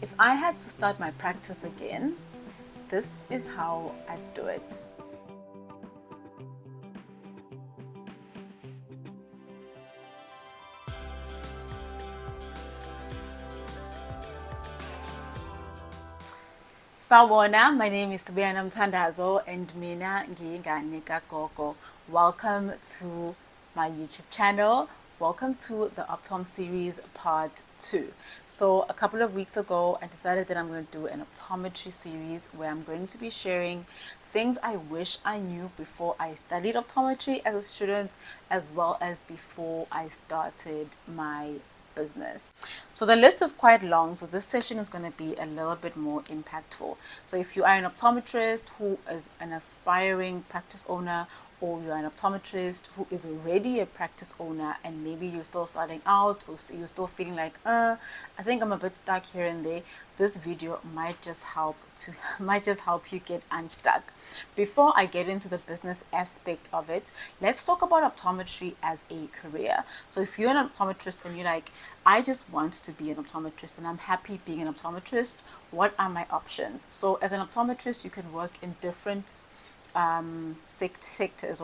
If I had to start my practice again, this is how I'd do it. Sawubona, my name is Sibuyana Mthandazo and mina ngiyingane kagogo. Welcome to my YouTube channel. Welcome to the Optom series part 2. So a couple of weeks ago, I decided that I'm going to do an optometry series where I'm going to be sharing things I wish I knew before I studied optometry as a student, as well as before I started my business. So the list is quite long, so this session is going to be a little bit more impactful. So if you are an optometrist who is an aspiring practice owner, or you're an optometrist who is already a practice owner and maybe you're still starting out, or you're still feeling like I think I'm a bit stuck here and there, this video might just help you get unstuck. Before I get into the business aspect of it, let's talk about optometry as a career. So if you're an optometrist and you're like, I just want to be an optometrist and I'm happy being an optometrist, what are my options? So as an optometrist, you can work in different sectors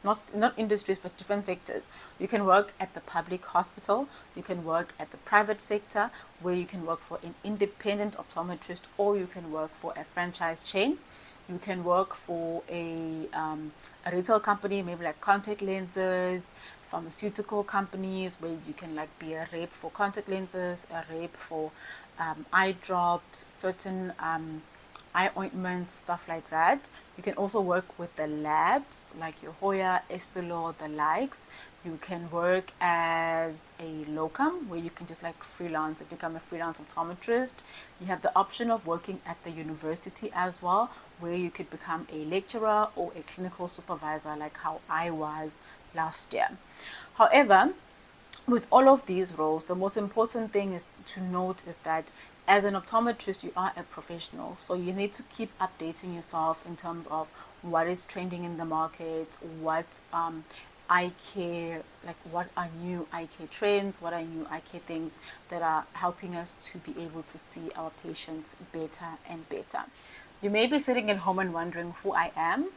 not industries but different sectors. You can work at the public hospital, you can work at the private sector where you can work for an independent optometrist, or you can work for a franchise chain. You can work for a retail company, maybe like contact lenses, pharmaceutical companies where you can like be a rep for contact lenses, a rep for eye drops, certain eye ointments, stuff like that. You can also work with the labs like your Hoya, Essilor, the likes. You can work as a locum where you can just like freelance and become a freelance optometrist. You have the option of working at the university as well, where you could become a lecturer or a clinical supervisor like how I was last year. However, with all of these roles, the most important thing is to note is that as an optometrist, you are a professional. So you need to keep updating yourself in terms of what is trending in the market, what eye care, like what are new eye care trends, what are new eye care things that are helping us to be able to see our patients better and better. You may be sitting at home and wondering who I am.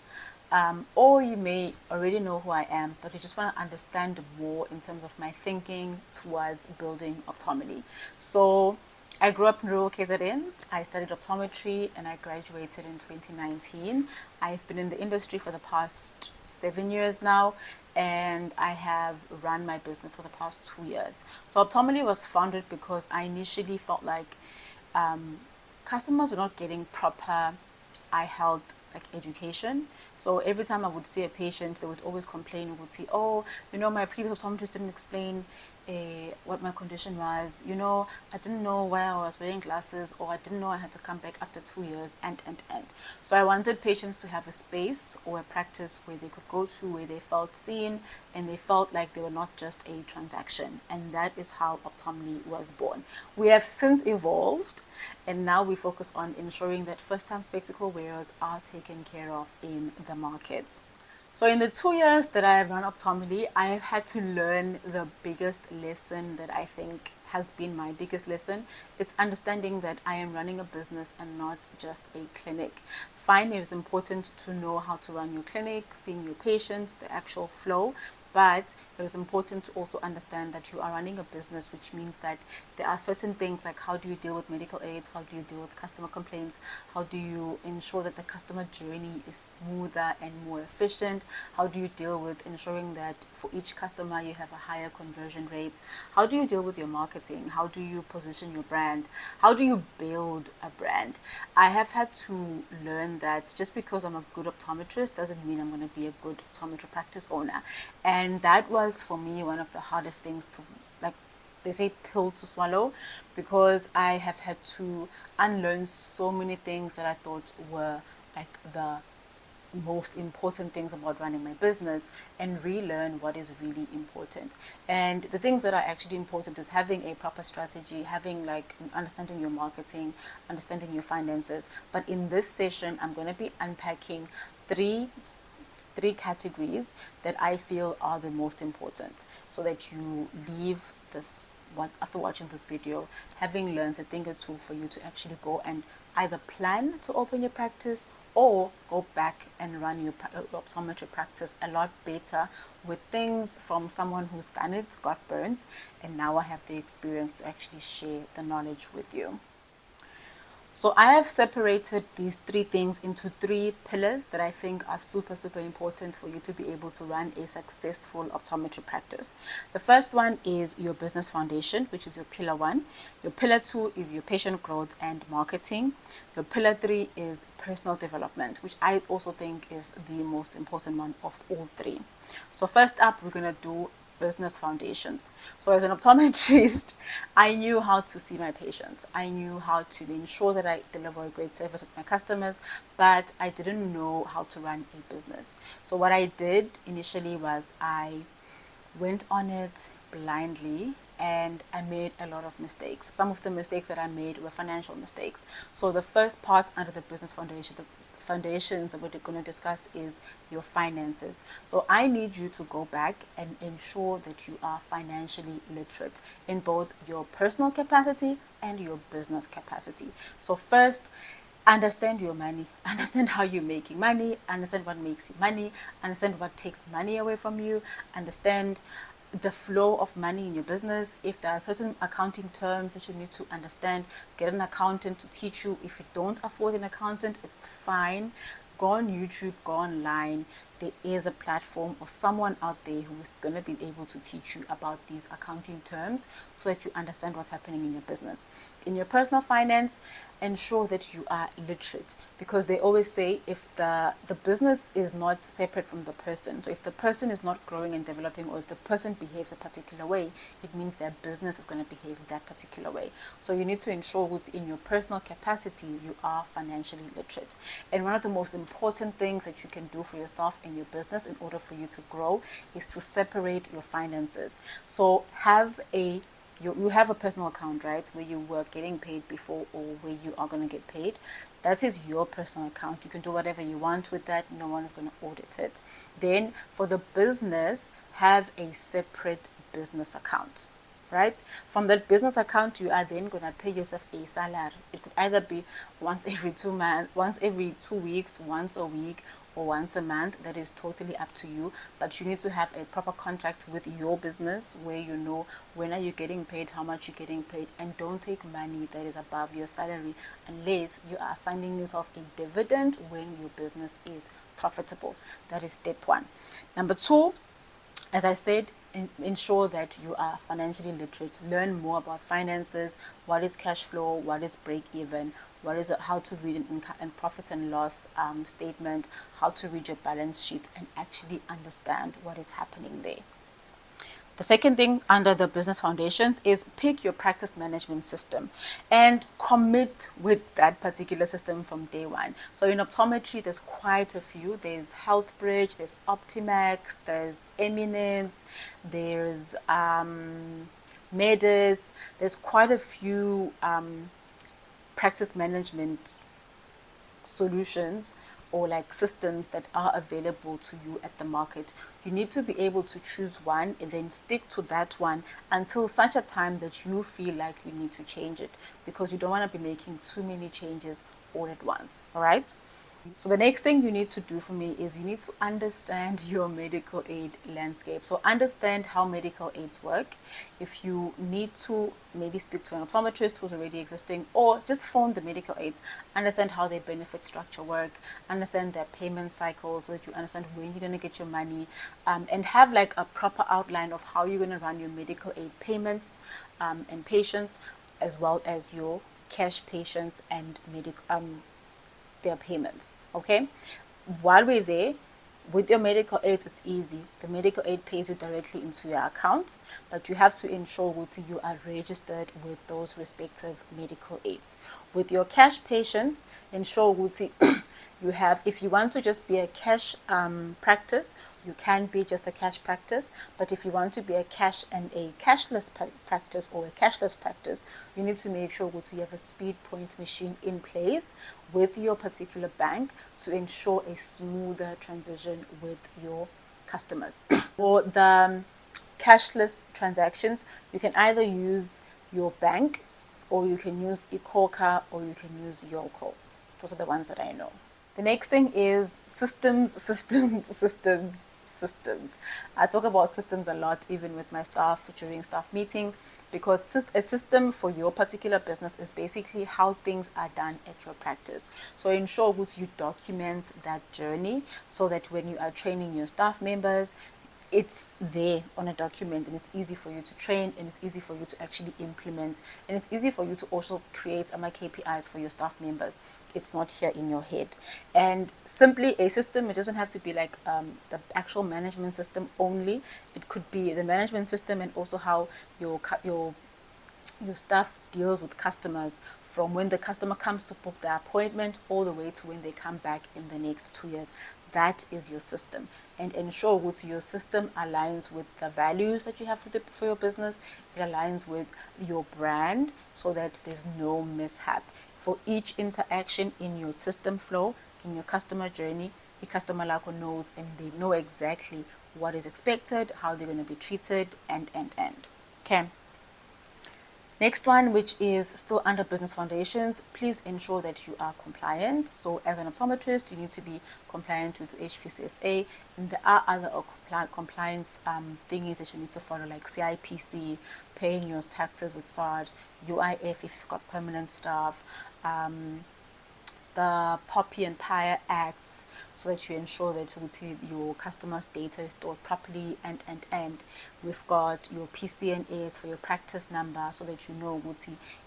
Or you may already know who I am, but you just want to understand more in terms of my thinking towards building optometry. So I grew up in rural KZN. I studied optometry and I graduated in 2019. I've been in the industry for the past 7 years now, and I have run my business for the past 2 years. So optometry was founded because I initially felt like customers were not getting proper eye health like education. So every time I would see a patient, they would always complain. We would say, oh, my previous optometrist didn't explain what my condition was. I didn't know why I was wearing glasses, or I didn't know I had to come back after 2 years, and. So I wanted patients to have a space or a practice where they could go to, where they felt seen and they felt like they were not just a transaction. And that is how optometry was born. We have since evolved, and now we focus on ensuring that first-time spectacle wearers are taken care of in the markets. So in the 2 years that I have run optometry, I have had to learn the biggest lesson that I think has been my biggest lesson. It's understanding that I am running a business and not just a clinic. Fine, it is important to know how to run your clinic, seeing your patients, the actual flow, but it is important to also understand that you are running a business, which means that there are certain things like how do you deal with medical aids, how do you deal with customer complaints, how do you ensure that the customer journey is smoother and more efficient, how do you deal with ensuring that for each customer you have a higher conversion rate, how do you deal with your marketing, how do you position your brand, how do you build a brand. I have had to learn that just because I'm a good optometrist doesn't mean I'm going to be a good optometry practice owner. And that was for me one of the hardest things to, like they say, pill to swallow, because I have had to unlearn so many things that I thought were like the most important things about running my business, and relearn what is really important. And the things that are actually important is having a proper strategy, having like understanding your marketing, understanding your finances. But in this session, I'm going to be unpacking three categories that I feel are the most important, so that you leave this after watching this video, having learned a thing or two for you to actually go and either plan to open your practice or go back and run your optometry practice a lot better with things from someone who's done it, got burnt, and now I have the experience to actually share the knowledge with you. So I have separated these three things into three pillars that I think are super, super important for you to be able to run a successful optometry practice. The first one is your business foundation, which is your pillar one. Your pillar two is your patient growth and marketing. Your pillar three is personal development, which I also think is the most important one of all three. So first up, we're going to do business foundations. So as an optometrist, I knew how to see my patients. I knew how to ensure that I deliver a great service with my customers, but I didn't know how to run a business. So what I did initially was I went on it blindly and I made a lot of mistakes. Some of the mistakes that I made were financial mistakes. So the first part under the business foundation, the foundations that we're going to discuss is your finances. So I need you to go back and ensure that you are financially literate in both your personal capacity and your business capacity. So first, understand your money, understand how you're making money, understand what makes you money, understand what takes money away from you, understand the flow of money in your business. If there are certain accounting terms that you need to understand, get an accountant to teach you. If you don't afford an accountant, it's fine. Go on YouTube, go online. There is a platform or someone out there who is going to be able to teach you about these accounting terms so that you understand what's happening in your business. In your personal finance, ensure that you are literate, because they always say if the business is not separate from the person, so if the person is not growing and developing, or if the person behaves a particular way, it means their business is going to behave that particular way. So you need to ensure that in your personal capacity you are financially literate. And one of the most important things that you can do for yourself in your business in order for you to grow is to separate your finances. So you have a personal account, right, where you were getting paid before or where you are going to get paid. That is your personal account. You can do whatever you want with that. No one is going to audit it. Then for the business, have a separate business account, right? From that business account, you are then going to pay yourself a salary. It could either be once every 2 months, once every 2 weeks, once a week, or once a month. That is totally up to you, but you need to have a proper contract with your business where you know when are you getting paid, how much you're getting paid, and don't take money that is above your salary unless you are assigning yourself a dividend when your business is profitable. That is step one. Number two, as I said, ensure that you are financially literate. Learn more about finances. What is cash flow? What is break even? What is it? How to read an income and profit and loss statement? How to read your balance sheet and actually understand what is happening there. The second thing under the business foundations is pick your practice management system and commit with that particular system from day one. So in optometry, there's quite a few. There's HealthBridge, there's Optimax, there's Eminence, there's Medis. There's quite a few practice management solutions or like systems that are available to you at the market. You need to be able to choose one and then stick to that one until such a time that you feel like you need to change it, because you don't want to be making too many changes all at once. All right. So the next thing you need to do for me is you need to understand your medical aid landscape. So understand how medical aids work. If you need to maybe speak to an optometrist who's already existing, or just phone the medical aids, understand how their benefit structure work, understand their payment cycle so that you understand when you're going to get your money, and have like a proper outline of how you're going to run your medical aid payments and patients, as well as your cash patients and their payments. Okay, while we're there with your medical aid, it's easy. The medical aid pays you directly into your account, but you have to ensure that you are registered with those respective medical aids. With your cash patients, ensure that you have, if you want to just be a cash practice, you can be just a cash practice. But if you want to be a cash and a cashless practice or a cashless practice, you need to make sure that you have a speed point machine in place with your particular bank to ensure a smoother transition with your customers. For the cashless transactions, you can either use your bank, or you can use iKhokha, or you can use Yoko. Those are the ones that I know. The next thing is systems, systems, systems, systems. I talk about systems a lot, even with my staff during staff meetings, because a system for your particular business is basically how things are done at your practice. So ensure that you document that journey so that when you are training your staff members, it's there on a document, and it's easy for you to train, and it's easy for you to actually implement, and it's easy for you to also create KPIs for your staff members. It's not here in your head. And simply a system, it doesn't have to be like the actual management system only. It could be the management system, and also how your staff deals with customers, from when the customer comes to book the appointment all the way to when they come back in the next 2 years. That is your system. And ensure that your system aligns with the values that you have for your business. It aligns with your brand so that there's no mishap. For each interaction in your system flow, in your customer journey, the customer knows, and they know exactly what is expected, how they're going to be treated, and. Okay. Next one, which is still under business foundations, please ensure that you are compliant. So as an optometrist, you need to be compliant with HPCSA, and there are other compliance thingies that you need to follow, like CIPC, paying your taxes with SARS, UIF if you've got permanent staff, the Poppy and Pyre Acts, so that you ensure that your customers' data is stored properly, and we've got your PCNAs for your practice number, so that you know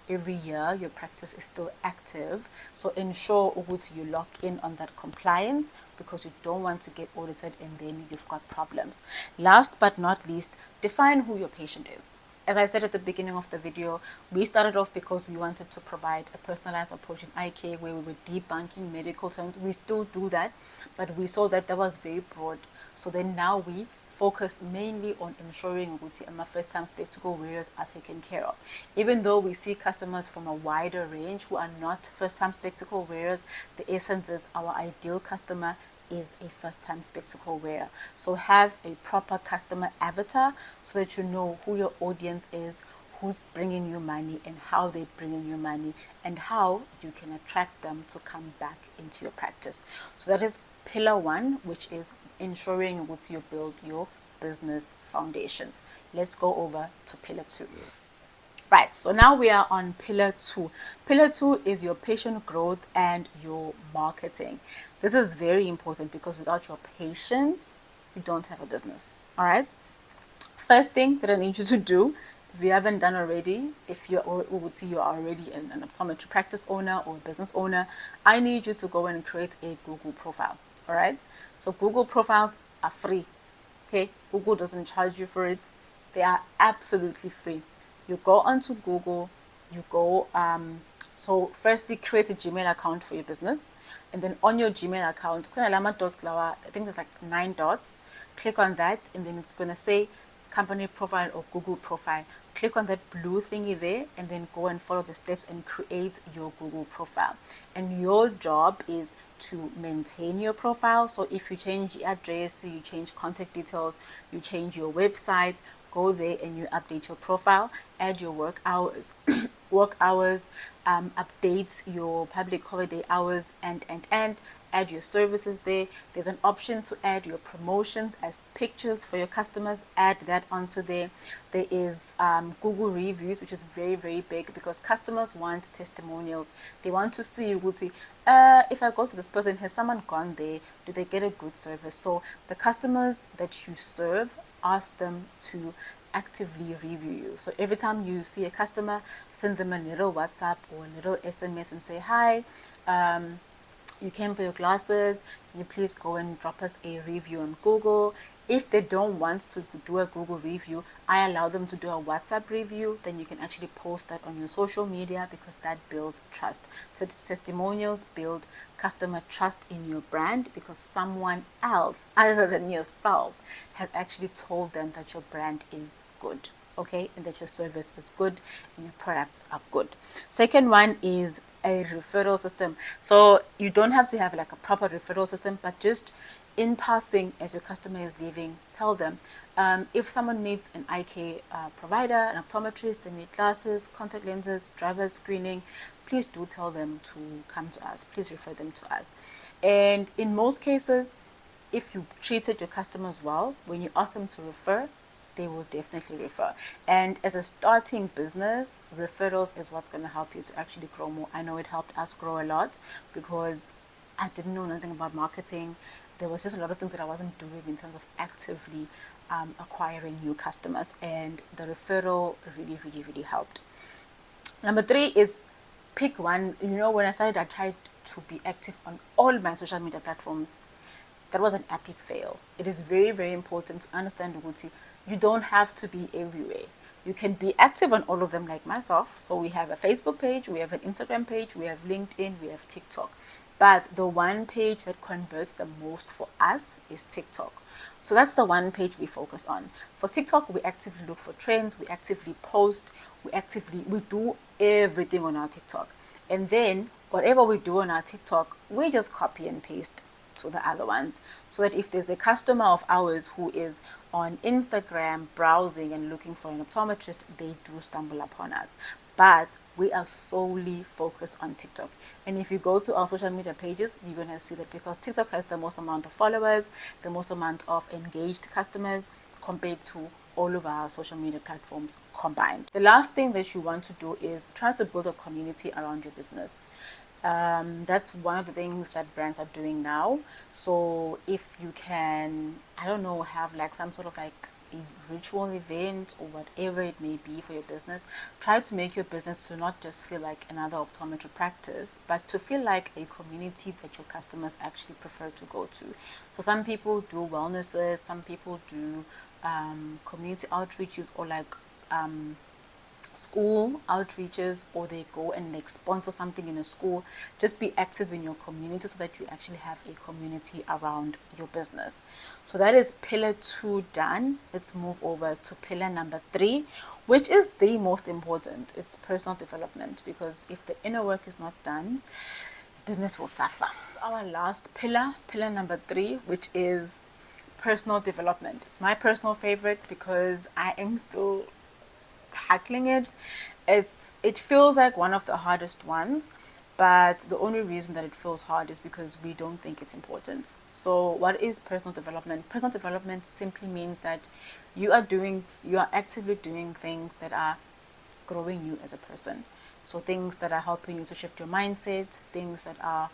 every year your practice is still active. So ensure you lock in on that compliance, because you don't want to get audited and then you've got problems. Last but not least, define who your patient is. As I said at the beginning of the video, we started off because we wanted to provide a personalized approach in eye care where we were debunking medical terms. We still do that, but we saw that was very broad. So then now we focus mainly on ensuring our first-time spectacle wearers are taken care of. Even though we see customers from a wider range who are not first-time spectacle wearers, the essence is our ideal customer is a first-time spectacle wearer. So have a proper customer avatar so that you know who your audience is, who's bringing you money, and how they're bringing you money, and how you can attract them to come back into your practice. So that is pillar one, which is ensuring you build your business foundations. Let's go over to pillar two. Right, so now we are on pillar two. Pillar two is your patient growth and your marketing. This is very important, because without your patients, you don't have a business. All right. First thing that I need you to do, if you haven't done already, if you are already an optometry practice owner or business owner, I need you to go and create a Google profile. All right. So Google profiles are free. Okay. Google doesn't charge you for it. They are absolutely free. You go onto Google, you go, so firstly create a Gmail account for your business, and then on your Gmail account, I think there's like 9 dots. Click on that, and then it's going to say company profile or Google profile. Click on that blue thingy there, and then go and follow the steps and create your Google profile. And your job is to maintain your profile. So if you change the address, you change contact details, you change your website, go there and you update your profile, add your work hours, update your public holiday hours, and add your services there. There's an option to add your promotions as pictures for your customers. Add that onto there. There is Google reviews, which is very, very big, because customers want testimonials. They want to see you would see, if I go to this person, has someone gone there? Do they get a good service? So the customers that you serve, ask them to actively review you. So every time you see a customer, send them a little WhatsApp or a little SMS and say, hi, you came for your glasses, can you please go and drop us a review on Google? If they don't want to do a Google review, I allow them to do a WhatsApp review. Then you can actually post that on your social media, because that builds trust. So testimonials build customer trust in your brand, because someone else other than yourself has actually told them that your brand is good, okay, and that your service is good and your products are good. Second one is a referral system. So you don't have to have like a proper referral system, but just in passing, as your customer is leaving, tell them, If someone needs an eye care provider, an optometrist, they need glasses, contact lenses, driver's screening, please do tell them to come to us. Please refer them to us. And in most cases, if you treated your customers well, when you ask them to refer, they will definitely refer. And as a starting business, referrals is what's going to help you to actually grow more. I know it helped us grow a lot because I didn't know nothing about marketing. There was just a lot of things that I wasn't doing in terms of actively acquiring new customers, and the referral really, really, really helped. Number 3 is pick one. When I started, I tried to be active on all my social media platforms. That was an epic fail. It is very, very important to understand, Uguti, you don't have to be everywhere. You can be active on all of them like myself. So we have a Facebook page, we have an Instagram page, we have LinkedIn, we have TikTok. But the one page that converts the most for us is TikTok. So that's the one page we focus on. For TikTok, we actively look for trends, we actively post, we do everything on our TikTok. And then whatever we do on our TikTok, we just copy and paste to the other ones, so that if there's a customer of ours who is on Instagram browsing and looking for an optometrist, they do stumble upon us. But we are solely focused on TikTok. And if you go to our social media pages, you're going to see that because TikTok has the most amount of followers, the most amount of engaged customers compared to all of our social media platforms combined. The last thing that you want to do is try to build a community around your business. That's one of the things that brands are doing now. So if you can, I don't know, have like some sort of like a ritual event or whatever it may be for your business, try to make your business to not just feel like another optometry practice, but to feel like a community that your customers actually prefer to go to. So some people do wellnesses, some people do community outreaches, or like school outreaches, or they go and like sponsor something in a school. Just be active in your community so that you actually have a community around your business. So that is pillar 2 done. Let's move over to pillar number 3, which is the most important. It's personal development, because if the inner work is not done, business will suffer. Our last pillar number 3, which is personal development. It's my personal favorite because I am still tackling it. It feels like one of the hardest ones, but the only reason that it feels hard is because we don't think it's important. So what is personal development? Personal development simply means that you are actively doing things that are growing you as a person. So things that are helping you to shift your mindset, things that are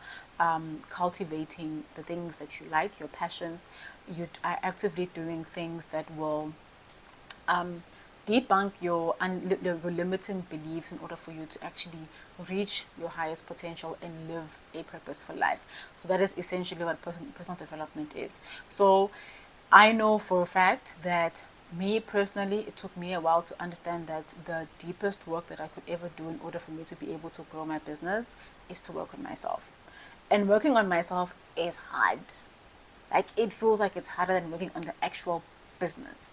cultivating the things that you like, your passions. You are actively doing things that will debunk your limiting beliefs in order for you to actually reach your highest potential and live a purposeful life. So that is essentially what personal development is. So I know for a fact that me personally, it took me a while to understand that the deepest work that I could ever do in order for me to be able to grow my business is to work on myself. And working on myself is hard. Like, it feels like it's harder than working on the actual business.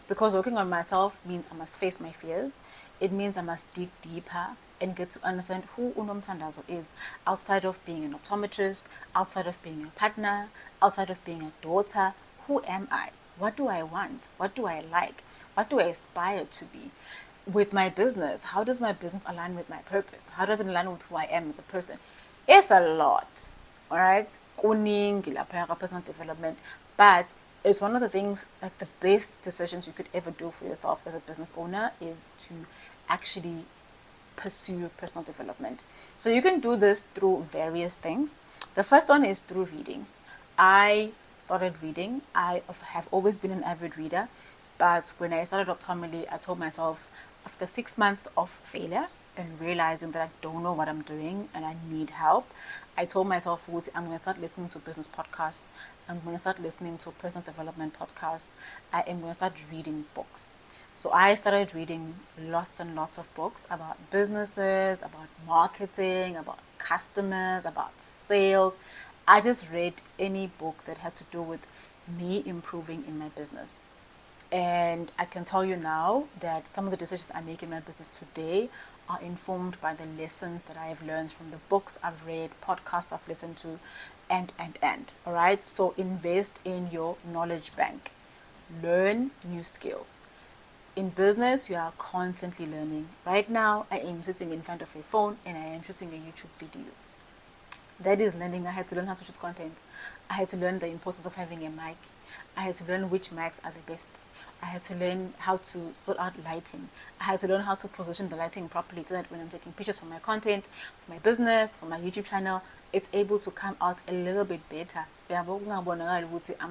Because working on myself means I must face my fears. It means I must dig deeper and get to understand who uNomthandazo is, outside of being an optometrist, outside of being a partner, outside of being a daughter. Who am I? What do I want? What do I like? What do I aspire to be? With my business, how does my business align with my purpose? How does it align with who I am as a person? It's a lot, all right? Personal development, but it's one of the things, like the best decisions you could ever do for yourself as a business owner is to actually pursue personal development. So you can do this through various things. The first one is through reading. I started reading. I have always been an avid reader, but when I started Optometry, I told myself, after 6 months of failure and realizing that I don't know what I'm doing and I need help, I told myself, I'm going to start listening to business podcasts. I'm going to start listening to personal development podcasts. I am going to start reading books. So I started reading lots and lots of books about businesses, about marketing, about customers, about sales. I just read any book that had to do with me improving in my business. And I can tell you now that some of the decisions I make in my business today are informed by the lessons that I have learned from the books I've read, podcasts I've listened to, and. All right. So invest in your knowledge bank. learn new skills. In business, you are constantly learning. Right now, I am sitting in front of a phone and I am shooting a YouTube video. That is learning. I had to learn how to shoot content. I had to learn the importance of having a mic. I had to learn which mics are the best. I had to learn how to sort out lighting. I had to learn how to position the lighting properly so that when I'm taking pictures for my content, for my business, for my YouTube channel, it's able to come out a little bit better. I'm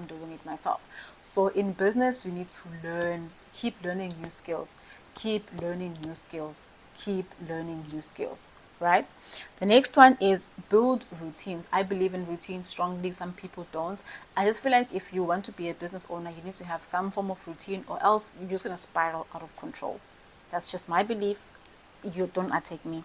doing it myself. So in business, you need to learn, keep learning new skills, keep learning new skills, keep learning new skills, right? The next one is build routines. I believe in routines strongly. Some people don't. I just feel like if you want to be a business owner, you need to have some form of routine, or else you're just going to spiral out of control. That's just my belief. You don't attack me.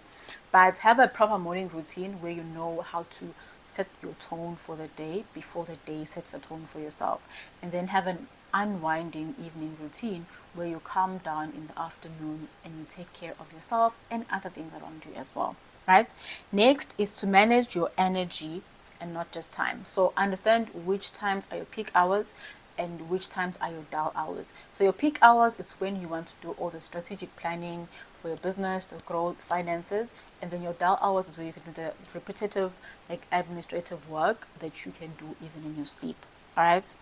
But have a proper morning routine where you know how to set your tone for the day before the day sets a tone for yourself. And then have an unwinding evening routine where you calm down in the afternoon and you take care of yourself and other things around you as well, right? Next is to manage your energy and not just time. So understand which times are your peak hours and which times are your dull hours. So your peak hours, it's when you want to do all the strategic planning for your business to grow finances, and then your dull hours is where you can do the repetitive, like administrative work that you can do even in your sleep. All right.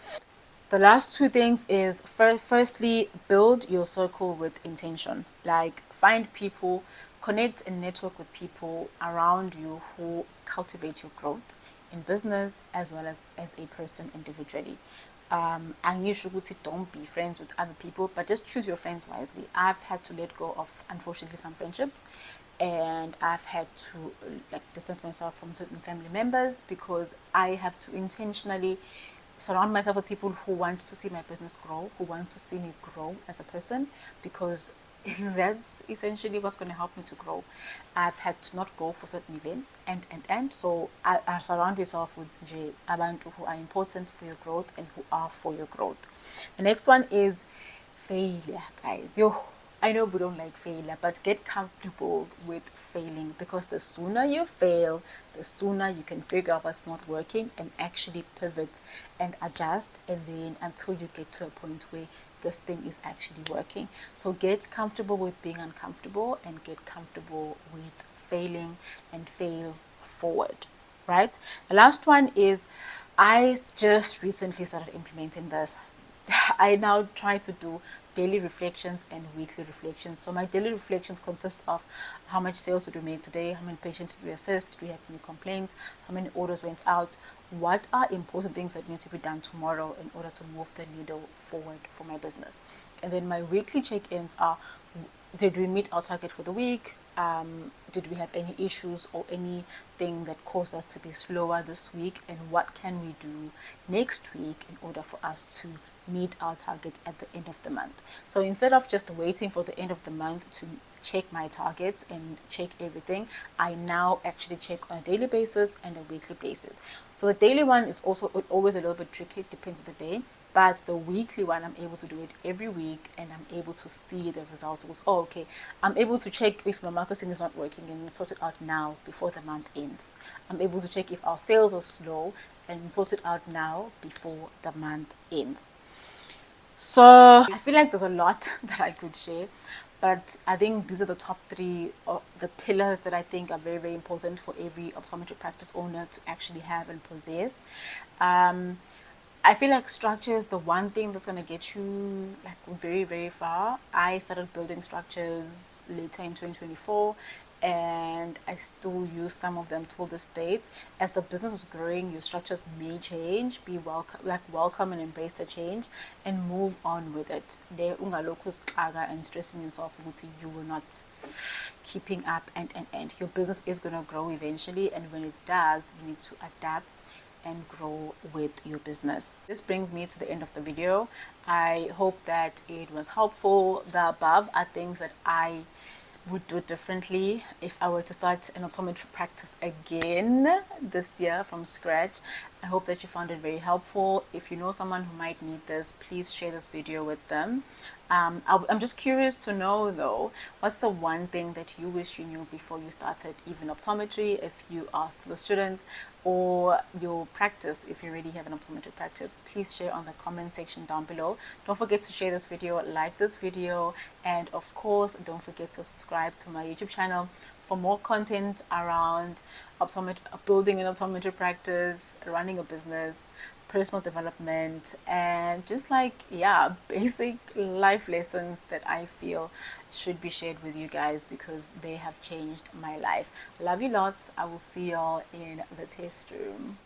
The last two things is firstly, build your circle with intention. Like find people, connect and network with people around you who cultivate your growth in business as well as a person individually. And you should don't be friends with other people, but just choose your friends wisely. I've had to let go of, unfortunately, some friendships, and I've had to like distance myself from certain family members because I have to intentionally surround myself with people who want to see my business grow, who want to see me grow as a person, because that's essentially what's going to help me to grow. I've had to not go for certain events and so I surround myself with abantu who are important for your growth and who are for your growth. The next one is failure, guys. I know we don't like failure, but get comfortable with failing, because the sooner you fail, the sooner you can figure out what's not working and actually pivot and adjust, and then until you get to a point where this thing is actually working. So get comfortable with being uncomfortable and get comfortable with failing and fail forward, right? The last one is I just recently started implementing this. I now try to do daily reflections and weekly reflections. So my daily reflections consist of how much sales did we make today, how many patients did we assist, did we have any complaints, how many orders went out, what are important things that need to be done tomorrow in order to move the needle forward for my business. And then my weekly check-ins are, did we meet our target for the week? Did we have any issues or anything that caused us to be slower this week, and what can we do next week in order for us to meet our target at the end of the month? So instead of just waiting for the end of the month to check my targets and check everything, I now actually check on a daily basis and a weekly basis. So the daily one is also always a little bit tricky, it depends on the day. But the weekly one, I'm able to do it every week and I'm able to see the results. Oh, okay, I'm able to check if my marketing is not working and sort it out now before the month ends. I'm able to check if our sales are slow and sort it out now before the month ends. So I feel like there's a lot that I could share, but I think these are the top three of the pillars that I think are very, very important for every optometry practice owner to actually have and possess. I feel like structure is the one thing that's going to get you like very, very far. I started building structures later in 2024 and I still use some of them till this date. As the business is growing, your structures may change. Be welcome and embrace the change and move on with it. And stressing yourself you will not keeping up and your business is going to grow eventually, and when it does, you need to adapt and grow with your business. This brings me to the end of the video. I hope that it was helpful. The above are things that I would do differently if I were to start an optometry practice again this year from scratch. I hope that you found it very helpful. If you know someone who might need this, please share this video with them. I'm just curious to know though, what's the one thing that you wish you knew before you started even optometry, if you are still a student, or your practice, if you already have an optometry practice? Please share on the comment section down below. Don't forget to share this video, like this video, and of course, don't forget to subscribe to my YouTube channel for more content around building an optometry practice, running a business, personal development, and just like, yeah, basic life lessons that I feel should be shared with you guys because they have changed my life. Love you lots. I will see y'all in the test room.